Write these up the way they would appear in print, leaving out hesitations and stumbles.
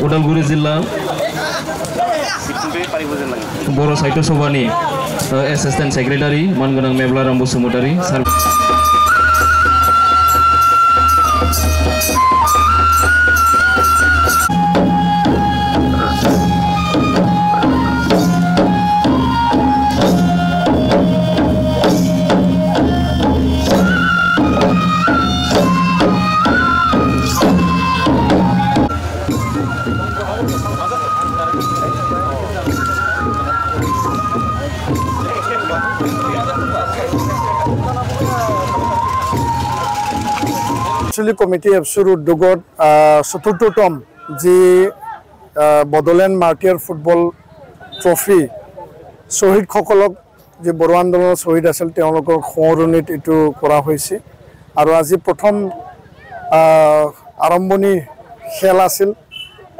उदालगुरि जिल्ला बर' साहित्य सभानि एसिस्टेन्ट सेक्रेटारि मानगोनां मेब्लाराम बसुमतारि सार কমিটি এফচুৰ উদ্যোগত চতুৰ্থতম যি বড়োলেণ্ড মাৰ্টিয়াৰ ফুটবল ট্ৰফি শ্বহীদসকলক যি বড়ো আন্দোলনৰ শ্বহীদ আছিল তেওঁলোকৰ সোঁৱৰণিত এইটো কৰা হৈছে আৰু আজি প্ৰথম আৰম্ভণি খেল আছিল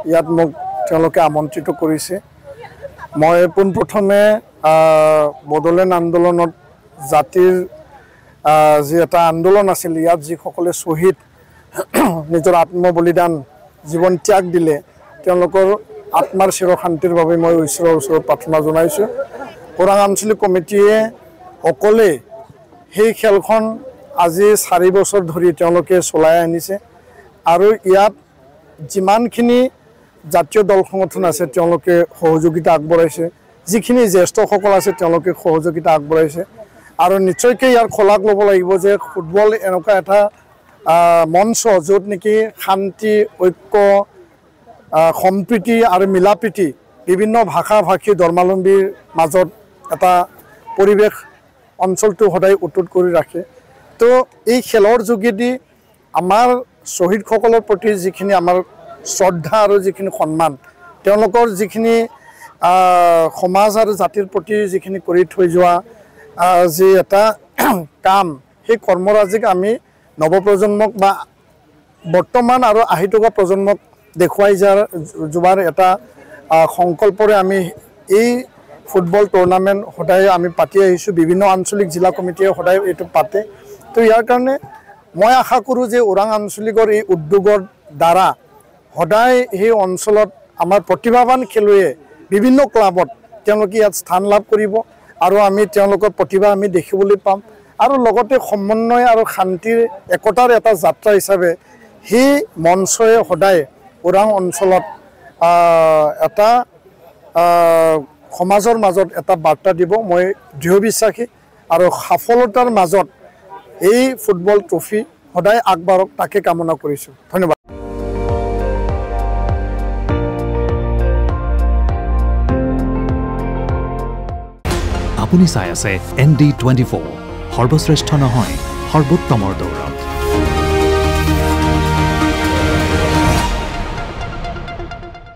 ইয়াত মোক তেওঁলোকে আমন্ত্ৰিত কৰিছে মই পোনপ্ৰথমে বড়োলেণ্ড আন্দোলনত জাতিৰ যি এটা আন্দোলন আছিল ইয়াত যিসকলে শ্বহীদ নিজৰ আত্মবলিদান জীৱন ত্যাগ দিলে তেওঁলোকৰ আত্মাৰ চিৰশান্তিৰ বাবে মই ঈশ্বৰৰ ওচৰত প্ৰাৰ্থনা জনাইছোঁ ওৰাং আঞ্চলিক কমিটিয়ে অকলে সেই খেলখন আজি 4 বছৰ ধৰি তেওঁলোকে চলাই আনিছে আৰু ইয়াত যিমানখিনি জাতীয় দল সংগঠন আছে তেওঁলোকে সহযোগিতা আগবঢ়াইছে যিখিনি জ্যেষ্ঠসকল আছে তেওঁলোকে সহযোগিতা আগবঢ়াইছে আৰু নিশ্চয়কৈ ইয়াৰ খোলাক ল'ব লাগিব যে ফুটবল এনেকুৱা এটা মঞ্চ য'ত নেকি শান্তি ঐক্য সম্প্ৰীতি আৰু মিলাপ্ৰীতি বিভিন্ন ভাষা ভাষী ধৰ্মাৱলম্বীৰ মাজত এটা পৰিৱেশ অঞ্চলটো সদায় উতুত কৰি ৰাখে তো এই খেলৰ যোগেদি আমাৰ শ্বহীদসকলৰ প্ৰতি যিখিনি আমাৰ শ্ৰদ্ধা আৰু যিখিনি সন্মান তেওঁলোকৰ যিখিনি সমাজ আৰু জাতিৰ প্ৰতি যিখিনি কৰি থৈ যোৱা যি এটা কাম সেই কৰ্মৰাজিক আমি নৱপ্ৰজন্মক বা বৰ্তমান আৰু আহি থকা প্ৰজন্মক দেখুৱাই যোৱাৰ এটা সংকল্পৰে আমি এই ফুটবল টুৰ্ণামেণ্ট সদায় আমি পাতি আহিছোঁ বিভিন্ন আঞ্চলিক জিলা কমিটিয়ে সদায় এইটো পাতে তো ইয়াৰ কাৰণে মই আশা কৰোঁ যে ওৰাং আঞ্চলিকৰ এই উদ্যোগৰ দ্বাৰা সদায় সেই অঞ্চলত আমাৰ প্ৰতিভাৱান খেলুৱৈয়ে বিভিন্ন ক্লাবত তেওঁলোকে ইয়াত স্থান লাভ কৰিব আৰু আমি তেওঁলোকৰ প্ৰতিভা আমি দেখিবলৈ পাম আৰু লগতে সমন্বয় আৰু শান্তিৰ একতাৰ এটা যাত্ৰা হিচাপে সেই মঞ্চই সদায় ওৰাং অঞ্চলত এটা সমাজৰ মাজত এটা বাৰ্তা দিব মই দৃঢ় বিশ্বাসী আৰু সফলতাৰ মাজত এই ফুটবল ট্ৰফি সদায় আগবাঢ়ক তাকে কামনা কৰিছোঁ ধন্যবাদ আপুনি চাই আছে ND24 সৰ্বশ্ৰেষ্ঠ নহয় সৰ্বোত্তমৰ দৌৰত